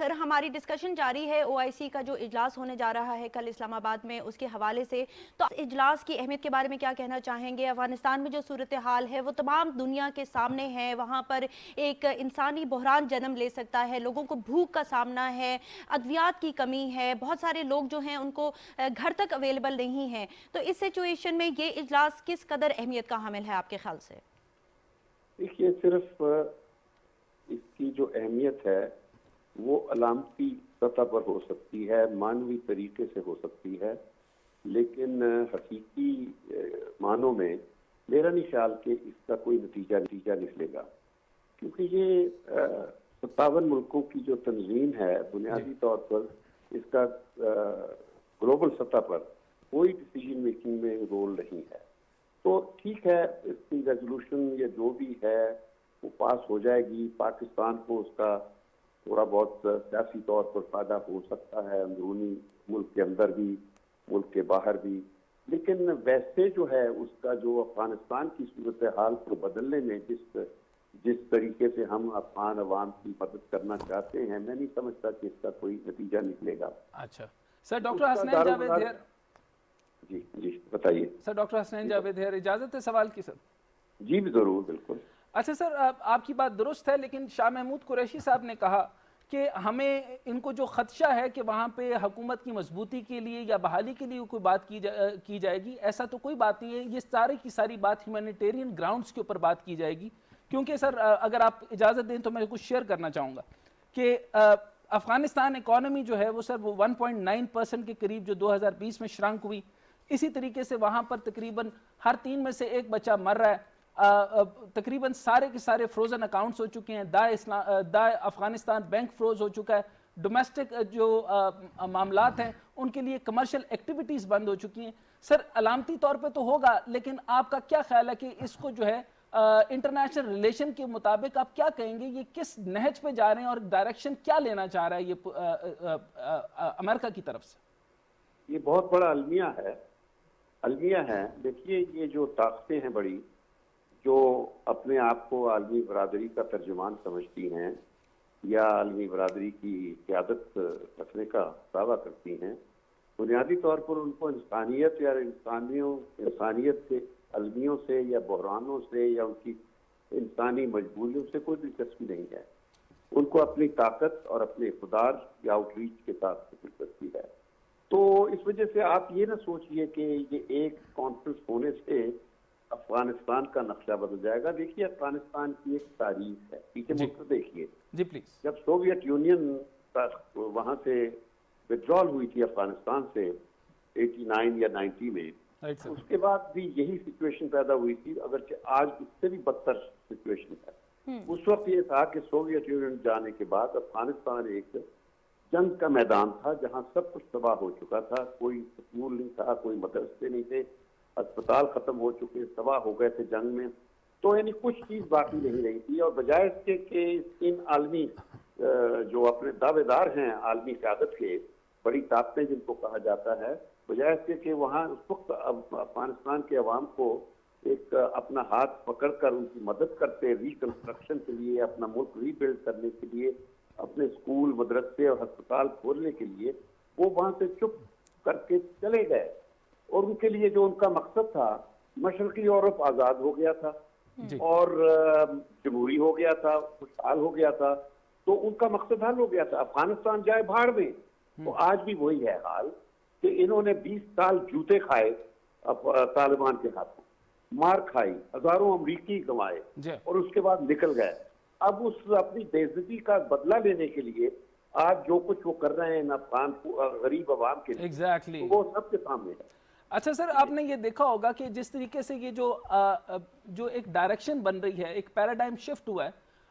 سر ہماری ڈسکشن جاری ہے OIC کا جو اجلاس ہونے جا رہا ہے کل اسلام آباد میں، اس کے حوالے سے تو اجلاس کی اہمیت کے بارے میں کیا کہنا چاہیں گے؟ افغانستان میں جو صورتحال ہے وہ تمام دنیا کے سامنے ہے، وہاں پر ایک انسانی بحران جنم لے سکتا ہے، لوگوں کو بھوک کا سامنا ہے، ادویات کی کمی ہے، بہت سارے لوگ جو ہیں ان کو گھر تک اویلیبل نہیں ہیں، تو اس سچویشن میں یہ اجلاس کس قدر اہمیت کا حامل ہے آپ کے خیال سے؟ دیکھیے، صرف اس کی جو اہمیت ہے وہ علامتی سطح پر ہو سکتی ہے، معنوی طریقے سے ہو سکتی ہے، لیکن حقیقی معنوں میں میرا نہیں خیال کہ اس کا کوئی نتیجہ نکلے گا، کیونکہ یہ 57 ملکوں کی جو تنظیم ہے بنیادی طور پر اس کا گلوبل سطح پر کوئی ڈیسیجن میکنگ میں رول نہیں ہے۔ تو ٹھیک ہے، اس کی ریزولوشن یا جو بھی ہے وہ پاس ہو جائے گی، پاکستان کو اس کا تھوڑا بہت سیاسی طور پر فائدہ ہو سکتا ہے، اندرونی ملک کے اندر بھی ملک کے باہر بھی، لیکن ویسے جو ہے اس کا جو افغانستان کی صورتحال کو بدلنے میں جس طریقے سے ہم افغان عوام کی مدد کرنا چاہتے ہیں، میں نہیں سمجھتا کہ اس کا کوئی نتیجہ نکلے گا۔ اچھا سر، ڈاکٹر حسنین جاوید ہیر، جی بتائیے سر ڈاکٹر حسنین جاوید ہیر، اجازت ہے سوال کی؟ سر جی ضرور، بالکل۔ اچھا سر، آپ کی بات درست ہے، لیکن شاہ محمود قریشی صاحب نے کہا کہ ہمیں ان کو جو خدشہ ہے کہ وہاں پہ حکومت کی مضبوطی کے لیے یا بحالی کے لیے کوئی بات کی جائے گی، ایسا تو کوئی بات نہیں ہے، یہ ساری کی ساری بات ہیومینیٹیرین گراؤنڈز کے اوپر بات کی جائے گی۔ کیونکہ سر اگر آپ اجازت دیں تو میں کچھ شیئر کرنا چاہوں گا کہ افغانستان اکانومی جو ہے وہ سر وہ 1.9% کے قریب جو 2020 میں شرنک ہوئی، اسی طریقے سے وہاں پر تقریباً ہر 3 میں سے 1 بچہ مر رہا ہے، تقریباً سارے کے سارے فروزن اکاؤنٹس ہو چکے ہیں، دا افغانستان بینک فروز ہو چکا ہے، ڈومیسٹک جو معاملات ہیں ان کے لیے کمرشل ایکٹیویٹیز بند ہو چکی ہیں۔ سر علامتی طور پہ تو ہوگا، لیکن آپ کا کیا خیال ہے کہ اس کو جو ہے انٹرنیشنل ریلیشن کے مطابق آپ کیا کہیں گے، یہ کس نہج پہ جا رہے ہیں اور ڈائریکشن کیا لینا چاہ رہا ہے یہ امریکہ کی طرف سے؟ یہ بہت بڑا المیہ ہے۔ دیکھیے، یہ جو طاقتیں ہیں بڑی، جو اپنے آپ کو عالمی برادری کا ترجمان سمجھتی ہیں یا عالمی برادری کی قیادت رکھنے کا دعویٰ کرتی ہیں، بنیادی طور پر ان کو انسانیت یا انسانیت کے المیوں سے یا بحرانوں سے یا ان کی انسانی مجبوریوں سے کوئی دلچسپی نہیں ہے۔ ان کو اپنی طاقت اور اپنے اقتدار یا آؤٹ ریچ کے ساتھ دلچسپی ہے۔ تو اس وجہ سے آپ یہ نہ سوچئے کہ یہ ایک کانفرنس ہونے سے افغانستان کا نقشہ بدل جائے گا۔ دیکھیے، افغانستان کی ایک تاریخ ہے، پیچھے مڑ کر دیکھیے۔ جی پلیز۔ جب سوویت یونین وہاں سے وڈرال ہوئی تھی افغانستان سے 89 یا 90 میں، اس کے بعد بھی یہی سچویشن پیدا ہوئی تھی، اگرچہ آج اس سے بھی بدتر سچویشن ہے۔ اس وقت یہ تھا کہ سوویت یونین جانے کے بعد افغانستان ایک جنگ کا میدان تھا جہاں سب کچھ تباہ ہو چکا تھا، کوئی سکول نہیں تھا، کوئی مدرسے نہیں تھے، اسپتال ختم ہو چکے، تباہ ہو گئے تھے جنگ میں، تو یعنی کچھ چیز باقی نہیں رہی تھی۔ اور بجائے اس کے کہ ان عالمی جو اپنے دعوے دار ہیں عالمی قیادت کے، بڑی طاقتیں جن کو کہا جاتا ہے، بجائے اس کے کہ وہاں اس وقت افغانستان کے عوام کو ایک اپنا ہاتھ پکڑ کر ان کی مدد کرتے، ریکنسٹرکشن کے لیے، اپنا ملک ری بلڈ کرنے کے لیے، اپنے اسکول، مدرسے اور ہسپتال کھولنے کے لیے، وہ وہاں سے چپ کر کے چلے گئے۔ اور ان کے لیے جو ان کا مقصد تھا، مشرقی یورپ آزاد ہو گیا تھا اور جمہوری ہو گیا تھا، خوشحال ہو گیا تھا، تو ان کا مقصد حل ہو گیا تھا۔ افغانستان جائے بھاڑ میں، تو آج بھی وہی ہے حال کہ انہوں نے 20 سال جوتے کھائے طالبان کے ہاتھوں، مار کھائی، ہزاروں امریکی گنوائے اور اس کے بعد نکل گئے۔ اب اس اپنی بے عزتی کا بدلہ لینے کے لیے آج جو کچھ وہ کر رہے ہیں افغان غریب عوام کے لیے، وہ سب کے سامنے ہے۔ اچھا سر، آپ نے یہ دیکھا ہوگا کہ جس طریقے سے یہ جو ایک ڈائریکشن بن رہی ہے، ایک پیراڈائم شفٹ ہوا ہے،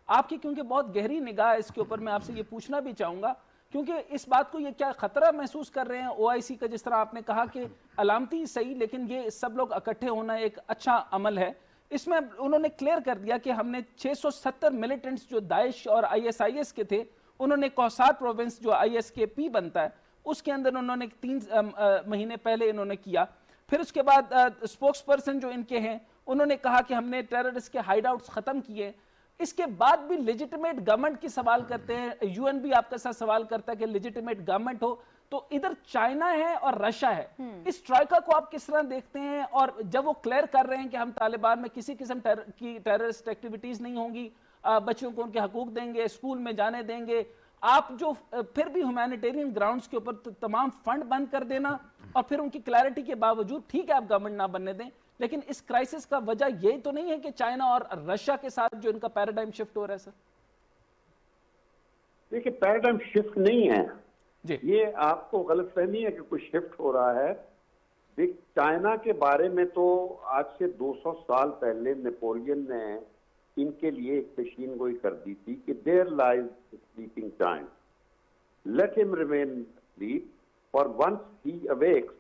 آپ کی کیونکہ بہت گہری نگاہ ہے اس کے اوپر، میں آپ سے یہ پوچھنا بھی چاہوں گا کیونکہ اس بات کو یہ کیا خطرہ محسوس کر رہے ہیں OIC کا، جس طرح آپ نے کہا کہ علامتی صحیح، لیکن یہ سب لوگ اکٹھے ہونا ایک اچھا عمل ہے۔ اس میں انہوں نے کلیئر کر دیا کہ ہم نے 670 ملیٹنٹس جو داعش اور ISIS کے تھے، انہوں نے کوسار پروونس جو ISKP بنتا ہے اس کے اندر انہوں نے 3 مہینے پہلے انہوں نے کیا۔ پھر اس کے بعد سپوکس پرسن جو ان کے ہیں انہوں نے کہا کہ ہم نے ٹیررسٹ کے ہائیڈ آؤٹس ختم کیے۔ اس کے بعد بھی لیجیٹیمیٹ گورنمنٹ کی سوال کرتے ہیں, UN بھی آپ کے ساتھ سوال کرتا ہے کہ لیجیٹیمیٹ گورنمنٹ ہو. تو ادھر چائنا ہے اور رشیا ہے, اس ٹرائکا کو آپ کس طرح دیکھتے ہیں؟ اور جب وہ کلیئر کر رہے ہیں کہ ہم طالبان میں کسی قسم کی ٹیررسٹ ایکٹیویٹیز نہیں ہوں گی, بچوں کو ان کے حقوق دیں گے, اسکول میں جانے دیں گے, آپ جو پھر بھی ہیومینیٹیرین گراؤنڈز کے اوپر تمام فنڈ بند کر دینا, اور پھر ان کی کلیئرٹی کے باوجود ٹھیک ہے آپ گورنمنٹ نہ بننے دیں, لیکن اس کرائسس کا وجہ یہ تو نہیں ہے کہ چائنا اور رشیا کے ساتھ جو ان کا پیراڈائم شفٹ ہو رہا ہے سر؟ دیکھیں پیراڈائم شفٹ نہیں ہے جی, یہ آپ کو غلط فہمی ہے کہ کوئی شفٹ ہو رہا ہے. دیکھ چائنا کے بارے میں تو آج سے 200 سال پہلے نیپولین نے ان کے لیے ایک پیشین گوئی کر دی تھی کہ there lies sleeping time, let him remain asleep, for once he awakes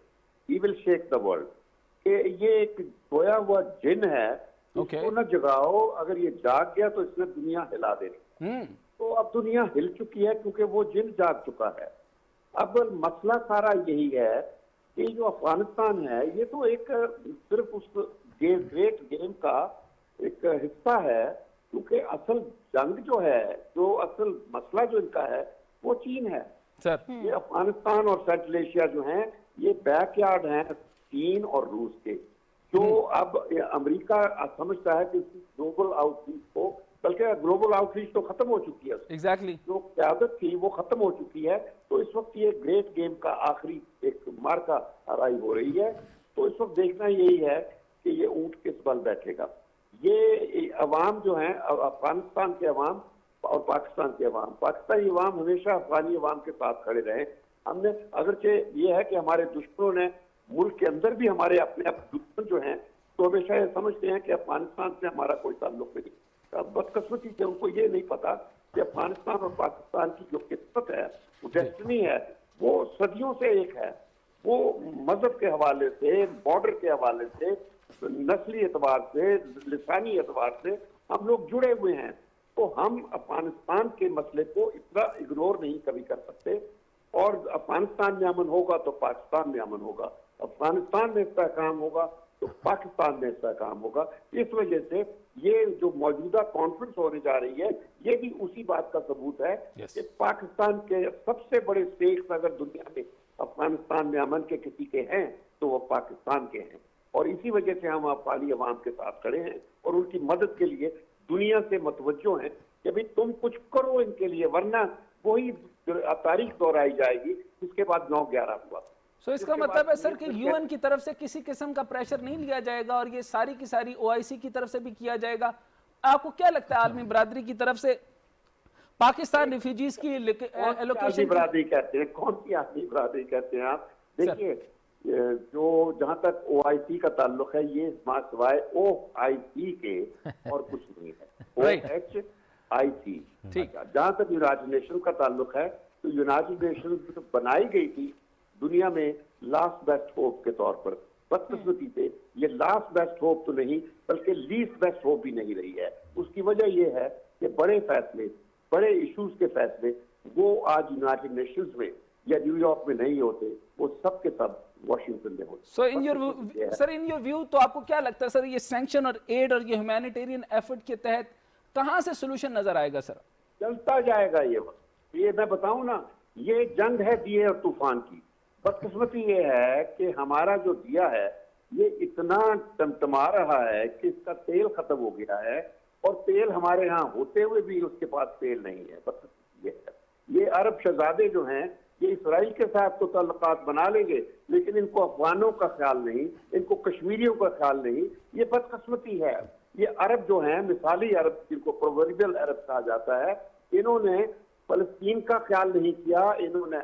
he will shake the world. کہ یہ ایک سویا ہوا جن ہے, اس کو نہ جگاؤ, اگر یہ جاگ گیا تو اس نے دنیا ہلا دینی. تو اب دنیا ہل چکی ہے کیونکہ وہ جن جاگ چکا ہے. اب مسئلہ سارا یہی ہے کہ جو افغانستان ہے یہ تو ایک صرف اس گریٹ گیم کا ایک حصہ ہے, کیونکہ اصل جنگ جو ہے, جو اصل مسئلہ جو ان کا ہے وہ چین ہے. یہ افغانستان اور سینٹرل ایشیا جو ہیں یہ بیک یارڈ ہیں چین اور روس کے, جو اب امریکہ سمجھتا ہے کہ گلوبل آؤٹ ریچ کو, بلکہ گلوبل آؤٹ ریچ تو ختم ہو چکی ہے, ایگزیکٹلی جو قیادت تھی وہ ختم ہو چکی ہے. تو اس وقت یہ گریٹ گیم کا آخری ایک مارکا ہرائی ہو رہی ہے. تو اس وقت دیکھنا یہی ہے کہ یہ اونٹ کس بل بیٹھے گا. یہ عوام جو ہیں افغانستان کے عوام اور پاکستان کے عوام, پاکستانی عوام ہمیشہ افغانی عوام کے ساتھ کھڑے رہے. ہم نے اگرچہ یہ ہے کہ ہمارے دشمنوں نے ملک کے اندر بھی ہمارے اپنے دشمن جو ہیں تو ہمیشہ یہ سمجھتے ہیں کہ افغانستان سے ہمارا کوئی تعلق نہیں. بدقسمتی سے ان کو یہ نہیں پتا کہ افغانستان اور پاکستان کی جو قسمت ہے, وہ ڈیسٹنی ہے, وہ صدیوں سے ایک ہے. وہ مذہب کے حوالے سے, بارڈر کے حوالے سے, نسلی اعتبار سے, لسانی اعتبار سے ہم لوگ جڑے ہوئے ہیں. تو ہم افغانستان کے مسئلے کو اتنا اگنور نہیں کبھی کر سکتے. اور افغانستان میں امن ہوگا تو پاکستان میں امن ہوگا, افغانستان میں استحکام ہوگا تو پاکستان میں استحکام ہوگا. اس وجہ سے یہ جو موجودہ کانفرنس ہونے جا رہی ہے یہ بھی اسی بات کا ثبوت ہے کہ پاکستان کے سب سے بڑے اسٹیٹس اگر دنیا میں افغانستان میں امن کے کسی کے ہیں تو وہ پاکستان کے ہیں. اور اسی وجہ سے ہم افغانی عوام کے ساتھ کھڑے ہیں اور ان کی مدد کے لیے دنیا سے متوجہ ہیں کہ بھئی تم کچھ کرو ان کے لیے, ورنہ وہی تاریخ دہرائی جائے گی جس کے بعد 9/11 ہوا. سو اس کا مطلب ہے سر کہ UN کی طرف سے کسی قسم کا پریشر نہیں لیا جائے گا, اور یہ ساری کی ساری OIC کی طرف سے بھی کیا جائے گا. آپ کو کیا لگتا ہے عالمی برادری کی طرف سے پاکستان ریفیوجیز کی ایلوکیشن برادری کہتے ہیں, کون سی عالمی برادری کہتے ہیں آپ؟ دیکھیے جو جہاں تک OIC کا تعلق ہے یہ سوائے OIC کے اور کچھ نہیں ہے. OHIC. جہاں تک یونائٹڈ نیشن کا تعلق ہے تو یونائٹڈ نیشن بنائی گئی تھی دنیا میں لاسٹ بیسٹ ہوپ کے طور پر. بدقسمتی سے یہ لاسٹ بیسٹ ہوپ تو نہیں بلکہ لیسٹ بیسٹ ہوپ بھی نہیں رہی ہے. اس کی وجہ یہ ہے کہ بڑے فیصلے, بڑے ایشوز کے فیصلے وہ آج یونائٹڈ نیشنز میں یا نیو یارک میں نہیں ہوتے, وہ سب کے سب واشنگٹن میں ہوتے. سو ان یور ویو تو آپ کو کیا لگتا ہے سر, یہ سینکشن اور ایڈ اور یہ ہیومینیٹیرین ایفرٹ کے تحت کہاں سے سولوشن نظر آئے گا سر؟ چلتا جائے گا یہ وقت. یہ میں بتاؤں نا, یہ جنگ ہے دیے اور طوفان کی. بدقسمتی یہ ہے کہ ہمارا جو دیا ہے یہ اتنا ٹمٹما رہا ہے کہ اس کا تیل ختم ہو گیا ہے, اور تیل ہمارے ہاں ہوتے ہوئے بھی اس کے پاس تیل نہیں ہے. بدقسمتی یہ ہے. یہ عرب شہزادے جو ہیں یہ اسرائیل کے ساتھ تو تعلقات بنا لیں گے, لیکن ان کو افغانوں کا خیال نہیں, ان کو کشمیریوں کا خیال نہیں. یہ بدقسمتی ہے. یہ عرب جو ہیں مثالی عرب, جن کو پرووربل عرب کہا جاتا ہے, انہوں نے فلسطین کا خیال نہیں کیا, انہوں نے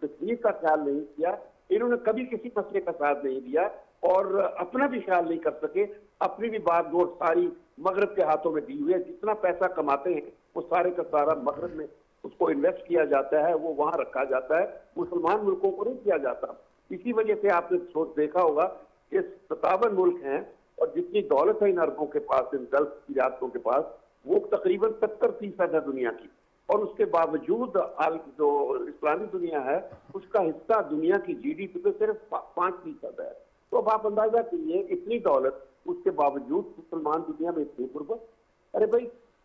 کشمیر کا خیال نہیں کیا, انہوں نے کبھی کسی مسئلے کا ساتھ نہیں دیا, اور اپنا بھی خیال نہیں کر سکے. اپنی بھی بات دور ساری مغرب کے ہاتھوں میں دی ہوئی ہے. جتنا پیسہ کماتے ہیں وہ سارے کا سارا مغرب میں اس کو انویسٹ کیا جاتا ہے, وہ وہاں رکھا جاتا ہے, مسلمان ملکوں کو نہیں کیا جاتا. اسی وجہ سے آپ نے دیکھا ہوگا کہ 57 ملک ہیں اور جتنی دولت ہے ان عربوں کے پاس, ان گلف کی ریاستوں کے پاس, وہ تقریباً 70% ہے دنیا کی. اور اس کے باوجود جو اسلامی دنیا ہے اس کا حصہ دنیا کی GDP پہ صرف 5% ہے. تو اب آپ اندازہ کیجیے اتنی دولت, اس کے باوجود مسلمان دنیا میں اتنی غربت. ارے بھائی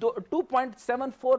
2.74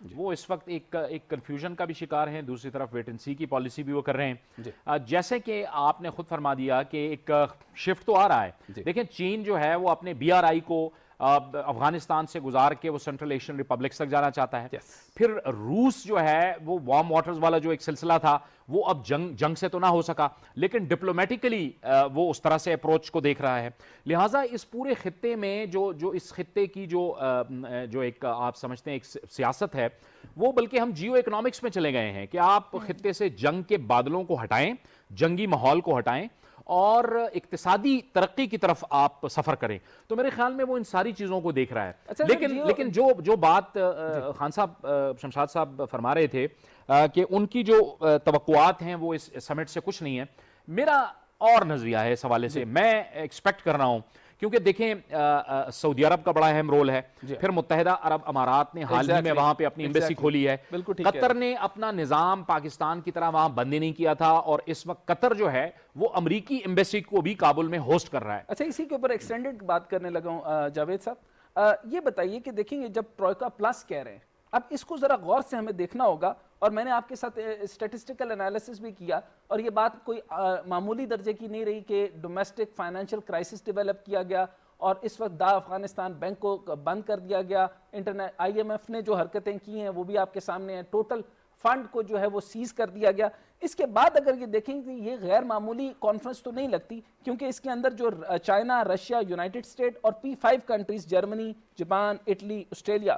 وہ اس وقت ایک کنفیوژن کا بھی شکار ہیں، دوسری طرف ویٹ اینڈ سی کی پالیسی بھی وہ کر رہے ہیں. جیسے کہ آپ نے خود فرما دیا کہ ایک شفٹ تو آ رہا ہے. دیکھیں چین جو ہے وہ اپنے BRI کو افغانستان سے گزار کے وہ سینٹرل ایشین ریپبلکس تک جانا چاہتا ہے. پھر روس جو ہے وہ وارم واٹرز والا جو ایک سلسلہ تھا وہ اب جنگ سے تو نہ ہو سکا، لیکن ڈپلومیٹیکلی وہ اس طرح سے اپروچ کو دیکھ رہا ہے. لہٰذا اس پورے خطے میں جو اس خطے کی جو ایک آپ سمجھتے ہیں ایک سیاست ہے، وہ بلکہ ہم جیو اکنامکس میں چلے گئے ہیں کہ آپ خطے سے جنگ کے بادلوں کو ہٹائیں، جنگی ماحول کو ہٹائیں اور اقتصادی ترقی کی طرف آپ سفر کریں. تو میرے خیال میں وہ ان ساری چیزوں کو دیکھ رہا ہے. لیکن جو بات خان صاحب شمشاد صاحب فرما رہے تھے کہ ان کی جو توقعات ہیں وہ اس سمٹ سے کچھ نہیں ہے، میرا اور نظریہ ہے اس حوالے سے. میں ایکسپیکٹ کر رہا ہوں کیونکہ دیکھیں سعودی عرب کا بڑا اہم رول ہے، پھر متحدہ عرب امارات نے حال ہی میں وہاں پہ اپنی ایمبیسی کھولی ہے. قطر نے اپنا نظام پاکستان کی طرح وہاں بند نہیں کیا تھا اور اس وقت قطر جو ہے وہ امریکی ایمبیسی کو بھی کابل میں ہوسٹ کر رہا ہے. اچھا اسی کے اوپر ایکسٹینڈڈ بات کرنے لگا ہوں جاوید صاحب، یہ بتائیے کہ دیکھیں گے جب ٹروئکا پلس کہہ رہے ہیں، اب اس کو ذرا غور سے ہمیں دیکھنا ہوگا، اور میں نے آپ کے ساتھ اسٹیٹسٹیکل انالیسس بھی کیا، اور یہ بات کوئی معمولی درجے کی نہیں رہی کہ ڈومیسٹک فائنینشیل کرائسس ڈیولپ کیا گیا اور اس وقت افغانستان بینک کو بند کر دیا گیا. IMF نے جو حرکتیں کی ہیں وہ بھی آپ کے سامنے ہیں، ٹوٹل فنڈ کو جو ہے وہ سیز کر دیا گیا. اس کے بعد اگر یہ دیکھیں کہ یہ غیر معمولی کانفرنس تو نہیں لگتی، کیونکہ اس کے اندر جو چائنا، رشیا، یونائٹڈ اسٹیٹ اور P5 countries Germany, Japan, Italy, Australia,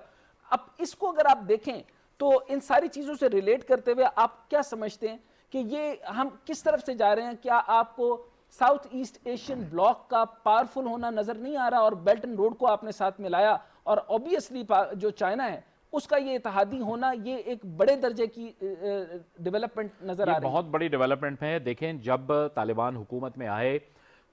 اب اس کو اگر آپ دیکھیں تو ان ساری چیزوں سے ریلیٹ کرتے ہوئے آپ کیا سمجھتے ہیں کہ یہ ہم کس طرف سے جا رہے ہیں؟ کیا آپ کو ساؤتھ ایسٹ ایشین بلاک کا پاورفل ہونا نظر نہیں آ رہا؟ اور بیلٹ اینڈ روڈ کو آپ نے ساتھ ملایا، اور اوبیسلی جو چائنا ہے اس کا یہ اتحادی ہونا، یہ ایک بڑے درجے کی ڈیولپمنٹ نظر آ رہی ہے. بہت بڑی ڈیولپمنٹ ہے. دیکھیں جب طالبان حکومت میں آئے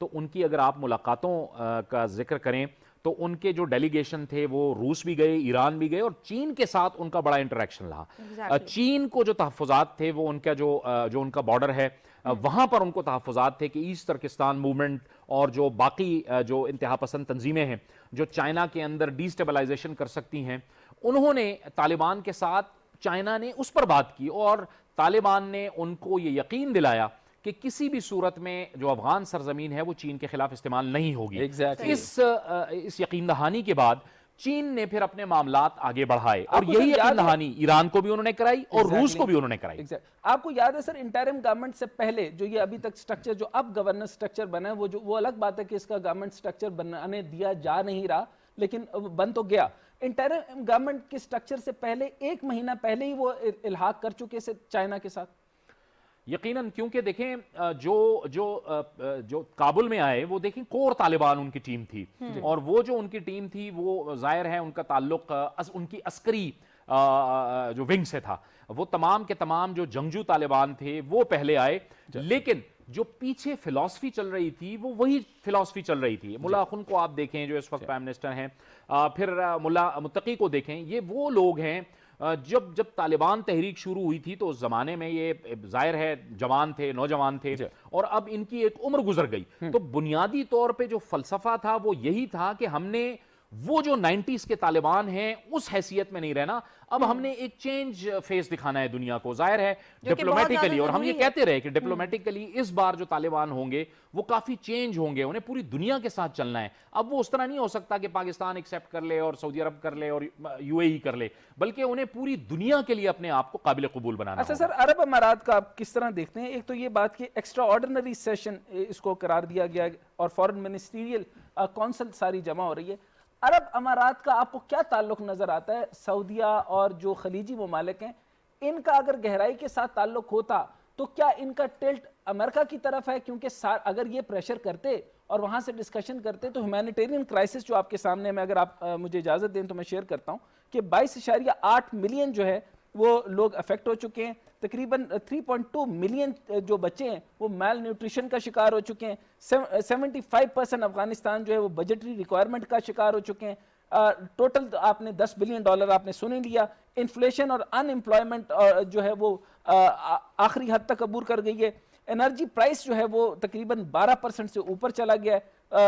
تو ان کی اگر آپ ملاقاتوں کا ذکر کریں تو ان کے جو ڈیلیگیشن تھے وہ روس بھی گئے، ایران بھی گئے، اور چین کے ساتھ ان کا بڑا انٹریکشن رہا. چین کو جو تحفظات تھے وہ ان کا جو ان کا بارڈر ہے وہاں پر ان کو تحفظات تھے کہ ایسٹ ترکستان موومنٹ اور جو باقی جو انتہا پسند تنظیمیں ہیں جو چائنا کے اندر ڈی سٹیبلائزیشن کر سکتی ہیں، انہوں نے طالبان کے ساتھ، چائنا نے اس پر بات کی اور طالبان نے ان کو یہ یقین دلایا کہ کسی بھی صورت میں جو افغان سرزمین ہے وہ چین کے خلاف استعمال نہیں ہوگی. اس یقین دہانی کے بعد چین نے پھر اپنے معاملات آگے بڑھائے اور یہی یقین دہانی ایران کو بھی انہوں نے کرائی اور روس کو بھی انہوں نے کرائی. آپ کو یاد ہے سر انٹرم گورنمنٹ سے پہلے جو یہ ابھی تک سٹرکچر جو اب گورننس سٹرکچر بنا ہے وہ الگ بات ہے کہ اس کا گورنمنٹ سٹرکچر بنانے دیا جا نہیں رہا، لیکن بن تو گیا. انٹرم گورنمنٹ کے سٹرکچر سے پہلے 1 مہینہ پہلے ہی وہ الحاق کر چکے سے چائنا کے ساتھ. یقیناً، کیونکہ دیکھیں جو کابل میں آئے وہ دیکھیں کور طالبان ان کی ٹیم تھی، اور وہ جو ان کی ٹیم تھی وہ ظاہر ہے ان کا تعلق ان کی عسکری جو ونگ سے تھا. وہ تمام کے تمام جو جنگجو طالبان تھے وہ پہلے آئے، لیکن جو پیچھے فلسفی چل رہی تھی وہ وہی فلسفی چل رہی تھی. ملا خن کو آپ دیکھیں جو اس وقت پرائم منسٹر ہیں، پھر ملا متقی کو دیکھیں، یہ وہ لوگ ہیں جب طالبان تحریک شروع ہوئی تھی تو اس زمانے میں یہ ظاہر ہے جوان تھے، نوجوان تھے، اور اب ان کی ایک عمر گزر گئی. تو بنیادی طور پہ جو فلسفہ تھا وہ یہی تھا کہ ہم نے وہ جو 90s کے طالبان ہیں اس حیثیت میں نہیں رہنا، اب ہم نے ایک چینج فیس دکھانا ہے دنیا کو. ظاہر ہے ڈپلومیٹیکلی، اور ہم یہ کہتے رہے کہ ڈپلومیٹیکلی اس بار جو طالبان ہوں گے وہ کافی چینج ہوں گے، انہیں پوری دنیا کے ساتھ چلنا ہے. اب وہ اس طرح نہیں ہو سکتا کہ پاکستان ایکسیپٹ کر لے اور سعودی عرب کر لے اور UAE کر لے، بلکہ انہیں پوری دنیا کے لیے اپنے آپ کو قابل قبول بنانا. اچھا سر، عرب امارات کا آپ کس طرح دیکھتے ہیں؟ ایک تو یہ بات کہ ایکسٹرا آرڈنری سیشن اس کو قرار دیا گیا اور فورن منسٹریل کونسل ساری جمع ہو رہی ہے. عرب امارات کا آپ کو کیا تعلق نظر آتا ہے؟ سعودیہ اور جو خلیجی ممالک ہیں ان کا اگر گہرائی کے ساتھ تعلق ہوتا تو کیا ان کا ٹلٹ امریکہ کی طرف ہے؟ کیونکہ اگر یہ پریشر کرتے اور وہاں سے ڈسکشن کرتے تو ہیومینیٹیرین کرائسس جو آپ کے سامنے میں، اگر آپ مجھے اجازت دیں تو میں شیئر کرتا ہوں کہ 22.8 ملین جو ہے وہ لوگ افیکٹ ہو چکے ہیں. تقریباً 3.2 ملین جو بچے ہیں وہ میل نیوٹریشن کا شکار ہو چکے ہیں. 75% افغانستان جو ہے وہ بجٹری ریکوائرمنٹ کا شکار ہو چکے ہیں. ٹوٹل آپ نے $10 بلین آپ نے سنے لیا. انفلیشن اور ان امپلائمنٹ جو ہے وہ آخری حد تک عبور کر گئی ہے. انرجی پرائس جو ہے وہ تقریباً 12% سے اوپر چلا گیا ہے.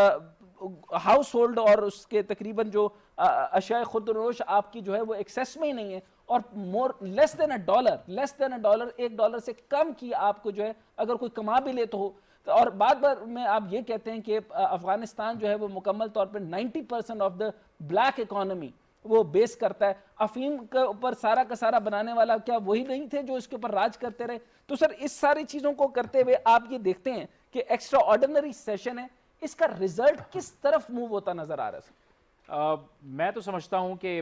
ہاؤس ہولڈ اور اس کے تقریباً جو اشیاء خودروش آپ کی جو ہے وہ ایکسیس میں ہی نہیں ہے. اور لیس دین اے ڈالر $1 سے کم کی آپ کو جو ہے اگر کوئی کما بھی لے تو ہو. اور بعد بار میں آپ یہ کہتے ہیں کہ افغانستان جو ہے وہ مکمل طور پر 90% آف دا بلیک اکانومی وہ بیس کرتا ہے. افیم کے اوپر سارا کا سارا بنانے والا کیا وہی نہیں تھے جو اس کے اوپر راج کرتے رہے؟ تو سر اس ساری چیزوں کو کرتے ہوئے آپ یہ دیکھتے ہیں کہ ایکسٹرا آرڈنری سیشن ہے, اس کا ریزلٹ کس طرف موو ہوتا نظر آ رہا ہے سر؟ میں تو سمجھتا ہوں کہ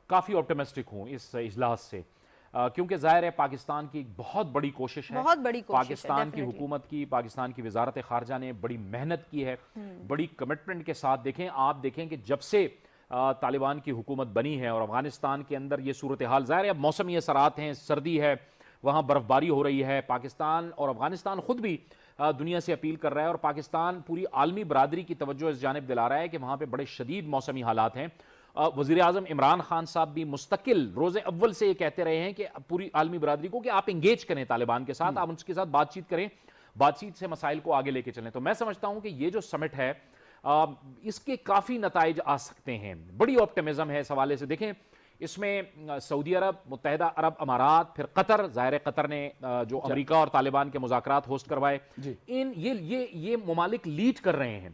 کافی آپٹیمسٹک ہوں اس اجلاس سے, کیونکہ ظاہر ہے پاکستان کی ایک بہت بڑی کوشش ہے, پاکستان کی حکومت کی, پاکستان کی وزارت خارجہ نے بڑی محنت کی ہے, بڑی کمٹمنٹ کے ساتھ. آپ دیکھیں کہ جب سے طالبان کی حکومت بنی ہے اور افغانستان کے اندر یہ صورتحال, ظاہر ہے اب موسمی اثرات ہیں, سردی ہے, وہاں برف باری ہو رہی ہے, پاکستان اور افغانستان خود بھی دنیا سے اپیل کر رہا ہے, اور پاکستان پوری عالمی برادری کی توجہ اس جانب دلا رہا ہے کہ وہاں پہ بڑے شدید موسمی حالات ہیں. وزیر اعظم عمران خان صاحب بھی مستقل روز اول سے یہ کہتے رہے ہیں کہ پوری عالمی برادری کو کہ آپ انگیج کریں طالبان کے ساتھ, آپ ان کے ساتھ بات چیت کریں, بات چیت سے مسائل کو آگے لے کے چلیں. تو میں سمجھتا ہوں کہ یہ جو سمٹ ہے اس کے کافی نتائج آ سکتے ہیں, بڑی آپٹیمزم ہے اس حوالے سے. دیکھیں اس میں سعودی عرب, متحدہ عرب امارات, پھر قطر, ظاہر قطر نے جو امریکہ اور طالبان کے مذاکرات ہوسٹ کروائے, یہ ممالک لیڈ کر رہے ہیں,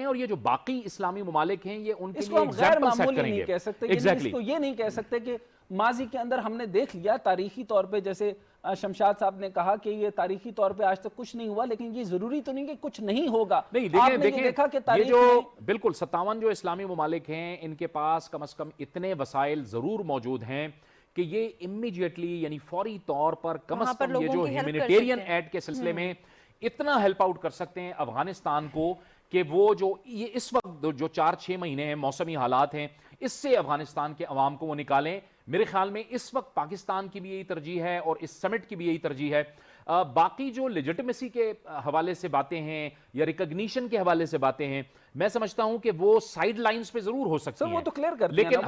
اور یہ جو باقی اسلامی ممالک ہیں یہ ان کے لیے غیر معمولی نہیں کہہ سکتے. اس کو یہ نہیں کہہ سکتے کہ ماضی کے اندر ہم نے دیکھ لیا تاریخی طور پہ, جیسے شمشاد صاحب نے کہا کہ یہ تاریخی طور پہ آج تک کچھ نہیں ہوا, لیکن یہ ضروری تو نہیں کہ کچھ نہیں ہوگا. نہیں, دیکھا کہ یہ جو بالکل 57 جو اسلامی ممالک ہیں ان کے پاس کم از کم اتنے وسائل ضرور موجود ہیں کہ یہ امیڈیٹلی یعنی فوری طور پر کم از کم یہ جو ہیومینیٹیرین ایڈ کے سلسلے میں اتنا ہیلپ آؤٹ کر سکتے ہیں افغانستان کو کہ وہ جو یہ اس وقت جو 4-6 مہینے ہیں موسمی حالات ہیں, اس سے افغانستان کے عوام کو وہ نکالیں. میرے خیال میں اس وقت پاکستان کی بھی یہی ترجیح ہے اور اس سمٹ کی بھی یہی ترجیح ہے. باقی جو لیجٹمیسی کے حوالے سے باتیں ہیں یا ریکگنیشن کے حوالے سے باتیں ہیں, میں سمجھتا ہوں کہ وہ سائیڈ لائنز پہ ضرور ہو سکتی ہیں, وہ تو کلیئر کر دیا, لیکن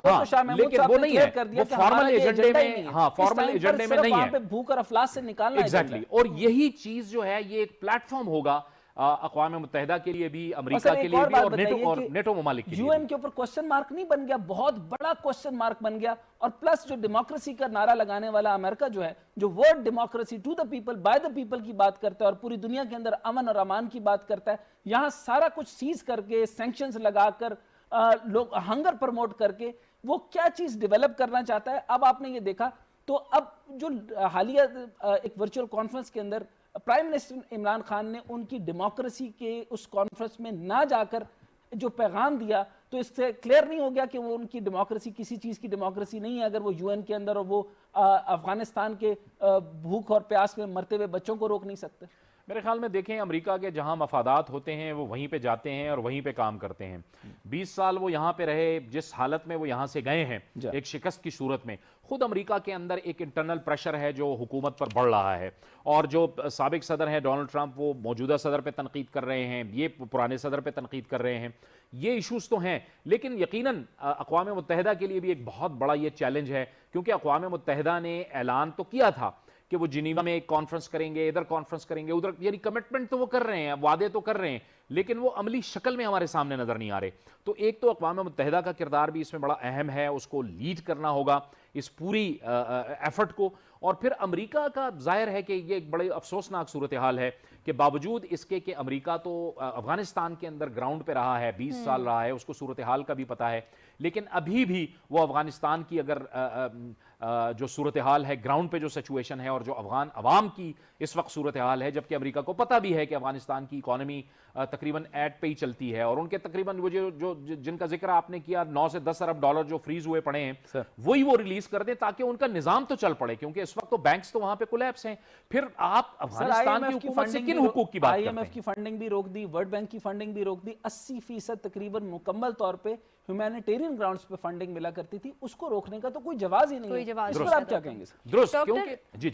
وہ نہیں ہے, وہ فارمل ایجنڈے میں, فارمل ایجنڈے میں نہیں ہے, وہاں پہ بھوک اور افلاس سے نکالنا ہے. ایگزیکٹلی, اور یہی چیز جو ہے یہ ایک پلیٹ فارم ہوگا اقوام متحدہ کے لیے بھی, امریکہ کے لیے بھی, اور نیٹو ممالک کے لیے. یو این کے اوپر کوسچن مارک نہیں بن گیا, بہت بڑا کوسچن مارک بن گیا. اور پلس جو ڈیموکریسی کا نعرہ لگانے والا امریکہ جو ہے, جو word democracy to the people by the people کی بات کرتا ہے اور پوری دنیا کے اندر امن اور امان کی بات کرتا ہے, یہاں سارا کچھ سیز کر کے, سینکشنز لگا کر, لوگ ہنگر پروموٹ کر کے وہ کیا چیز ڈیولپ کرنا چاہتا ہے. اب آپ نے یہ دیکھا تو اب جو حالیہ ایک ورچوئل کانفرنس کے اندر پرائم منسٹر عمران خان نے ان کی ڈیموکریسی کے اس کانفرنس میں نہ جا کر جو پیغام دیا, تو اس سے کلیئر نہیں ہو گیا کہ وہ ان کی ڈیموکریسی کسی چیز کی ڈیموکریسی نہیں ہے اگر وہ یو این کے اندر اور وہ افغانستان کے بھوک اور پیاس میں مرتے ہوئے بچوں کو روک نہیں سکتے. میرے خیال میں دیکھیں امریکہ کے جہاں مفادات ہوتے ہیں وہ وہیں پہ جاتے ہیں اور وہیں پہ کام کرتے ہیں. 20 سال وہ یہاں پہ رہے, جس حالت میں وہ یہاں سے گئے ہیں ایک شکست کی صورت میں, خود امریکہ کے اندر ایک انٹرنل پریشر ہے جو حکومت پر بڑھ رہا ہے, اور جو سابق صدر ہیں ڈونلڈ ٹرمپ وہ موجودہ صدر پہ تنقید کر رہے ہیں, یہ پرانے صدر پہ تنقید کر رہے ہیں. یہ ایشوز تو ہیں, لیکن یقیناً اقوام متحدہ کے لیے بھی ایک بہت بڑا یہ چیلنج ہے, کیونکہ اقوام متحدہ نے اعلان تو کیا تھا کہ وہ جنیوا میں ایک کانفرنس کریں گے, ادھر کانفرنس کریں گے, ادھر, یعنی کمٹمنٹ تو وہ کر رہے ہیں, وعدے تو کر رہے ہیں, لیکن وہ عملی شکل میں ہمارے سامنے نظر نہیں آ رہے. تو ایک تو اقوام متحدہ کا کردار بھی اس میں بڑا اہم ہے, اس کو لیڈ کرنا ہوگا اس پوری ایفرٹ کو. اور پھر امریکہ کا ظاہر ہے کہ یہ ایک بڑے افسوسناک صورتحال ہے کہ باوجود اس کے کہ امریکہ تو افغانستان کے اندر گراؤنڈ پہ رہا ہے, 20 سال رہا ہے, اس کو صورتحال کا بھی پتہ ہے, لیکن ابھی بھی وہ افغانستان کی اگر جو صورتحال ہے گراؤنڈ پہ جو سچویشن ہے اور جو افغان عوام کی اس وقت صورتحال ہے, جبکہ امریکہ کو پتہ بھی ہے کہ افغانستان کی اکانومی تقریباً ایٹ پہ ہی چلتی ہے, اور ان کے تقریباً وہ جو جن کا ذکر آپ نے کیا 9 سے 10 ارب ڈالر جو فریز ہوئے پڑے ہیں وہی وہ ریلیز کر دیں تاکہ ان کا نظام تو چل پڑے, کیونکہ اس وقت تو بینکس تو وہاں پہ کولیپس ہیں. پھر آپ افغانستان کی حکومت سے کن حقوق کی بات کرتے ہیں؟ IMF کی فنڈنگ بھی روک دی, ورلڈ بینک کی فنڈنگ بھی روک دی, 80% تقریباً مکمل طور پہ ہیومینیٹیرین گراؤنڈز پہ فنڈنگ ملا کرتی تھی, اس کو روکنے کا تو کوئی جواز ہی نہیں ہے. اس پر آپ کیا کہیں گے سر؟ درست, جی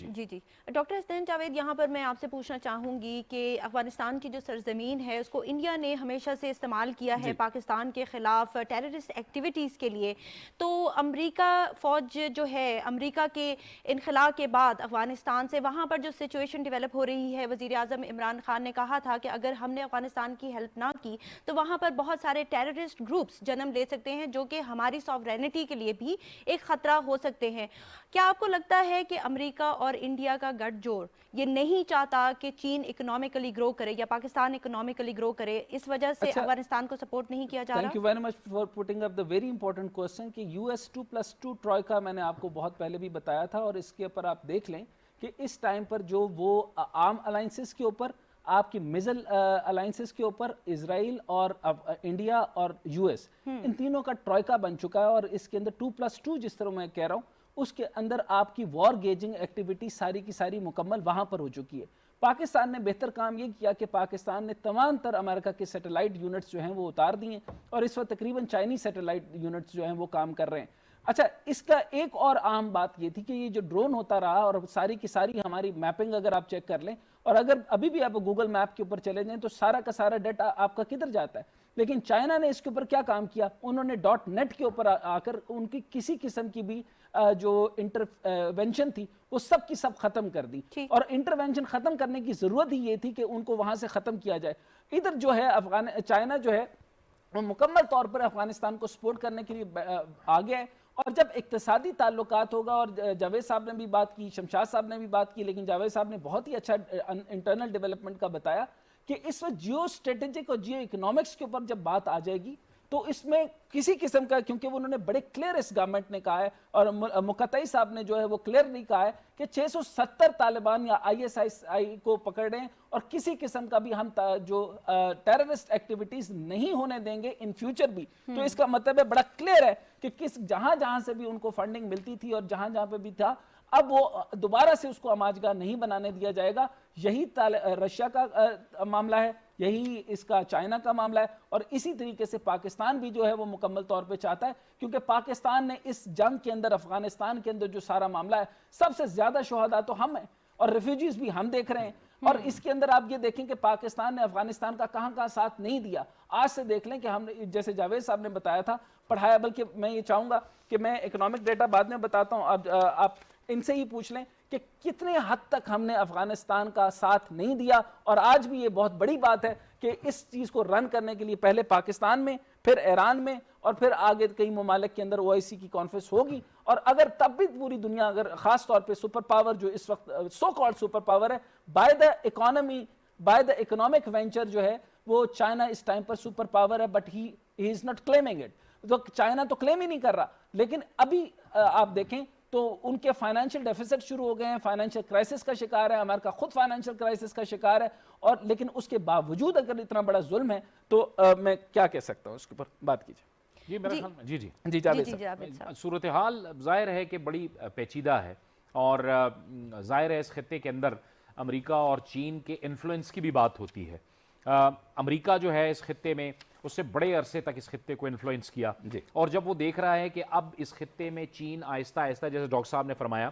ڈاکٹر حسنین جاوید, یہاں پر میں آپ سے پوچھنا چاہوں گی کہ افغانستان کی جو سرزمین ہے اس کو انڈیا نے ہمیشہ سے استعمال کیا ہے پاکستان کے خلاف ٹیررسٹ ایکٹیویٹیز کے لیے, تو امریکہ فوج جو ہے امریکہ کے انخلا کے بعد افغانستان سے وہاں پر جو سچویشن ڈیولپ ہو رہی ہے، وزیر اعظم عمران خان نے کہا تھا کہ اگر ہم نے افغانستان کی ہیلپ نہ کی تو وہاں پر بہت سارے ٹیررسٹ گروپس جنم لے سکتے ہیں جو کہ ہماری سوورینٹی کے لیے بھی ایک خطرہ ہو سکتے ہیں۔ کیا آپ کو لگتا ہے کہ امریکہ اور انڈیا کا گٹھ جوڑ یہ نہیں چاہتا کہ چین اکنامکلی گرو کرے یا پاکستان اکنامکلی گرو کرے، اس وجہ سے افغانستان کو سپورٹ نہیں کیا جا رہا؟ Thank you very much for putting up the very important question کہ US 2+2 ٹروئکا میں نے آپ کو بہت پہلے بھی بتایا تھا، اور اس کے اوپر آپ دیکھ لیں کہ اس ٹائم پر جو وہ عام الائنسز کے اوپر، آپ کی مزل الائنسز کے اوپر اسرائیل اور انڈیا اور US ان تینوں کا ٹروئکا بن چکا ہے، اور اس کے اندر 2+2 جس طرح میں کہہ رہا ہوں اس کے اندر آپ کی وار گیجنگ ایکٹیویٹی ساری کی ساری مکمل وہاں پر ہو چکی ہے۔ پاکستان نے بہتر کام یہ کیا کہ پاکستان نے تمام تر امریکہ کے سیٹلائٹ یونٹس جو ہیں وہ اتار دیے، اور اس وقت تقریباً چائنی سیٹلائٹ یونٹس جو ہیں وہ کام کر رہے ہیں۔ اچھا، اس کا ایک اور عام بات یہ تھی کہ یہ جو ڈرون ہوتا رہا اور ساری کی ساری ہماری میپنگ اگر آپ چیک کر لیں، اور اگر ابھی بھی آپ گوگل میپ کے اوپر چلے جائیں تو سارا کا سارا ڈیٹا آپ کا کدھر جاتا ہے، لیکن چائنا نے اس کے اوپر کیا کام کیا، انہوں نے .net کے اوپر آ کر ان کی کسی قسم کی بھی جو انٹروینشن تھی وہ سب کی سب ختم کر دی، اور انٹروینشن ختم کرنے کی ضرورت ہی یہ تھی کہ ان کو وہاں سے ختم کیا جائے۔ ادھر جو ہے چائنا جو ہے وہ مکمل طور پر افغانستان کو سپورٹ کرنے کے لیے آگے ہے، اور جب اقتصادی تعلقات ہوگا، اور جاوید صاحب نے بھی بات کی، شمشاد صاحب نے بھی بات کی، لیکن جاوید صاحب نے بہت ہی اچھا انٹرنل ڈیولپمنٹ کا بتایا کہ اس وقت جیو اسٹریٹجک اور جیو اکنامکس کے اوپر جب بات آ جائے گی تو اس میں کسی قسم کا، کیونکہ انہوں نے بڑے کلیئر اس گورنمنٹ نے کہا ہے، اور مقتدی صاحب نے جو ہے وہ کلیئرلی کہا ہے کہ 670 طالبان یا ISI کو پکڑیں، اور کسی قسم کا بھی ہم جو ٹیررسٹ ایکٹیویٹیز نہیں ہونے دیں گے ان فیوچر بھی۔ تو اس کا مطلب ہے بڑا کلیئر ہے کہ جہاں جہاں سے بھی ان کو فنڈنگ ملتی تھی اور جہاں جہاں پہ بھی تھا، اب وہ دوبارہ سے اس کو آماجگاہ نہیں بنانے دیا جائے گا۔ یہی رشیا کا معاملہ ہے، یہی اس کا چائنا کا معاملہ ہے، اور اسی طریقے سے پاکستان بھی جو ہے وہ مکمل طور پہ چاہتا ہے، کیونکہ پاکستان نے اس جنگ کے اندر، افغانستان کے اندر جو سارا معاملہ ہے، سب سے زیادہ شہداء تو ہم ہیں، اور ریفیوجیز بھی ہم دیکھ رہے ہیں، اور اس کے اندر آپ یہ دیکھیں کہ پاکستان نے افغانستان کا کہاں کہاں ساتھ نہیں دیا۔ آج سے دیکھ لیں کہ ہم نے، جیسے جاوید صاحب نے بتایا تھا، پڑھایا، بلکہ میں یہ چاہوں گا کہ میں اکنامک ڈیٹا بعد میں بتاتا ہوں، اب آپ ان سے ہی پوچھ لیں کہ کتنے حد تک ہم نے افغانستان کا ساتھ نہیں دیا، اور آج بھی یہ بہت بڑی بات ہے کہ اس چیز کو رن کرنے کے لیے پہلے پاکستان میں، پھر ایران میں، اور پھر آگے کئی ممالک کے اندر OIC کی کانفرنس ہوگی، اور اگر تب بھی پوری دنیا، اگر خاص طور پہ سپر پاور جو اس وقت سو کالڈ سپر پاور ہے، بائی دا اکنامک وینچر جو ہے وہ چائنا اس ٹائم پر سپر پاور ہے، but he is not claiming it, تو چائنا تو کلیم ہی نہیں کر رہا، لیکن ابھی آپ دیکھیں تو ان کے فائنینشیل ڈیفیسٹ شروع ہو گئے ہیں، فائنینشیل کرائسس کا شکار ہے، امریکہ خود فائنینشیل کرائسس کا شکار ہے، اور لیکن اس کے باوجود اگر اتنا بڑا ظلم ہے تو میں کیا کہہ سکتا ہوں، اس کے اوپر بات کیجیے۔ جی میرا خیال میں جی جاوید صاحب، صاحب، صورتحال ظاہر ہے کہ بڑی پیچیدہ ہے، اور ظاہر ہے اس خطے کے اندر امریکہ اور چین کے انفلوئنس کی بھی بات ہوتی ہے۔ امریکہ جو ہے اس خطے میں، اس سے بڑے عرصے تک اس خطے کو انفلوئنس کیا، اور جب وہ دیکھ رہا ہے کہ اب اس خطے میں چین آہستہ آہستہ، جیسے ڈاکٹر صاحب نے فرمایا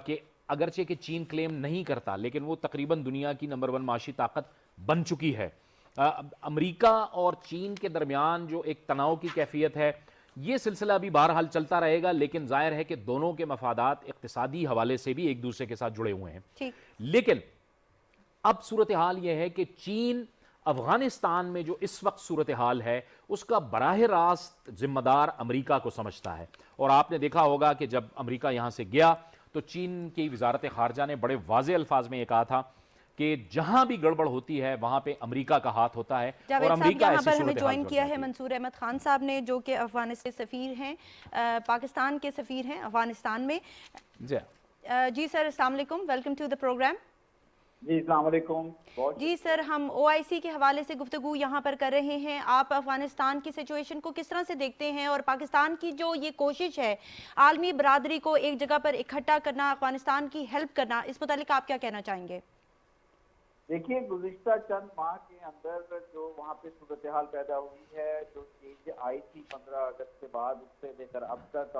کہ اگرچہ کہ چین کلیم نہیں کرتا لیکن وہ تقریباً دنیا کی نمبر 1 معاشی طاقت بن چکی ہے، امریکہ اور چین کے درمیان جو ایک تناؤ کی کیفیت ہے، یہ سلسلہ بھی بہرحال چلتا رہے گا، لیکن ظاہر ہے کہ دونوں کے مفادات اقتصادی حوالے سے بھی ایک دوسرے کے ساتھ جڑے ہوئے ہیں۔ لیکن اب صورتحال یہ ہے کہ چین افغانستان میں جو اس وقت صورتحال ہے اس کا براہ راست ذمہ دار امریکہ کو سمجھتا ہے، اور آپ نے دیکھا ہوگا کہ جب امریکہ یہاں سے گیا تو چین کی وزارت خارجہ نے بڑے واضح الفاظ میں یہ کہا تھا کہ جہاں بھی گڑبڑ ہوتی ہے وہاں پہ امریکہ کا ہاتھ ہوتا ہے، اور امریکہ یہاں ایسی پر ہمیں صورتحال جوائن کیا ہے منصور احمد خان صاحب نے، جو کہ افغانستان کے سفیر ہیں، پاکستان کے سفیر ہیں افغانستان میں۔ جی سر، السلام علیکم، ویلکم ٹو دا پروگرام۔ جی السلام علیکم۔ جی سر، ہم OIC کے حوالے سے گفتگو یہاں پر کر رہے ہیں، آپ افغانستان کی سچویشن کو کس طرح سے دیکھتے ہیں، اور پاکستان کی جو یہ کوشش ہے عالمی برادری کو ایک جگہ پر اکٹھا کرنا، افغانستان کی ہیلپ کرنا، اس متعلق آپ کیا کہنا چاہیں گے؟ دیکھیے، گزشتہ چند ماہ کے اندر جو وہاں پہ صورتحال پیدا ہوئی ہے، جو چینج آئی تھی 15 اگست کے بعد، اس سے لے کر اب تک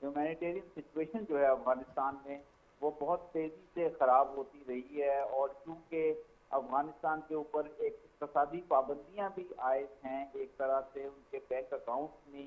ہیومینیٹیرین سچویشن جو ہے افغانستان میں وہ بہت تیزی سے خراب ہوتی رہی ہے، اور چونکہ افغانستان کے اوپر ایک اقتصادی پابندیاں بھی عائد ہیں، ایک طرح سے ان کے بینک اکاؤنٹ میں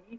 20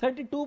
3.2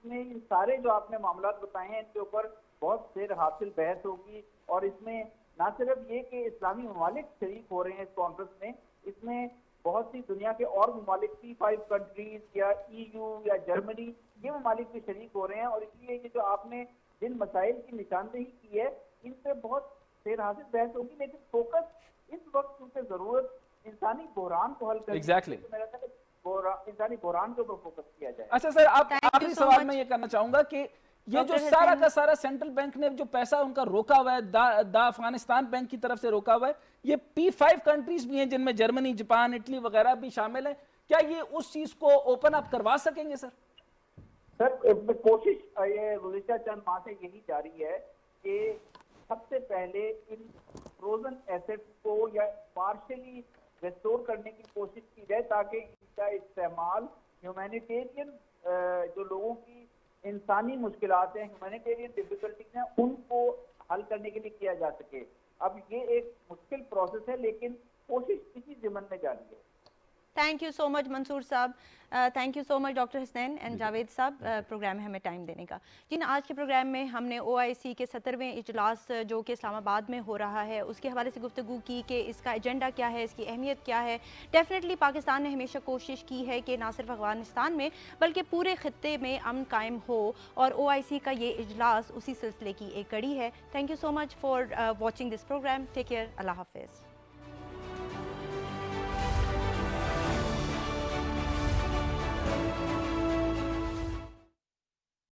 اس میں ان سارے جو آپ نے معاملات بتائے ہیں ان کے اوپر بہت سیر حاصل بحث ہوگی، اور اس میں نہ صرف یہ کہ اسلامی ممالک شریک ہو رہے ہیں اس کانفرنس میں، اس میں بہت سی دنیا کے اور ممالک P5 کنٹریز یا EU یا جرمنی، یہ ممالک بھی شریک ہو رہے ہیں، اور اس لیے یہ جو آپ نے جن مسائل کی نشاندہی کی ہے ان پہ بہت سیر حاصل بحث ہوگی، لیکن فوکس اس وقت کیونکہ ضرورت انسانی بحران کو حل کرنے Exactly. کی، میرا خیال ہے انسانی بحران کے اوپر فوکس کیا جائے۔ اچھا سر، آپ Thank you آخری so سوال much. میں یہ کرنا چاہوں گا کہ یہ جو ڈاکٹر سارا حسین، کا سارا سینٹرل بینک نے جو پیسہ ان کا روکا ہوا ہے، دا افغانستان بینک کی طرف سے روکا ہوا ہے، یہ P5 کنٹریز بھی ہیں جن میں جرمنی، جاپان، اٹلی وغیرہ بھی شامل ہیں، کیا یہ اس چیز کو اوپن اپ کروا سکیں گے سر؟ سر کوشش یہ گزشتہ چند ماہ سے یہی جاری ہے کہ سب سے پہلے ان فروزن ایسیٹس کو یا پارشلی ریسٹور کرنے کی کوشش کی جائے تاکہ ان کا استعمال ہیومینیٹیرین جو لوگوں کی انسانی مشکلات ہیں، ہیومینیٹیرین ڈیفیکلٹیز ہیں، ان کو حل کرنے کے لیے کیا جا سکے۔ اب یہ ایک مشکل پروسیس ہے لیکن کوشش اسی ضمن میں جاری ہے۔ تھینک یو سو مچ منصور صاحب، thank you so much doctor Hasnain and Javed صاحب پروگرام میں ہمیں ٹائم دینے کا۔ آج کے پروگرام میں ہم نے OIC کے 70ویں اجلاس جو کہ اسلام آباد میں ہو رہا ہے اس کے حوالے سے گفتگو کی کہ اس کا ایجنڈا کیا ہے، اس کی اہمیت کیا ہے۔ ڈیفینیٹلی پاکستان نے ہمیشہ کوشش کی ہے کہ نہ صرف افغانستان میں بلکہ پورے خطے میں امن قائم ہو، اور OIC کا یہ اجلاس اسی سلسلے کی ایک کڑی ہے۔ Thank you so much for watching this program, take care, اللہ حافظ۔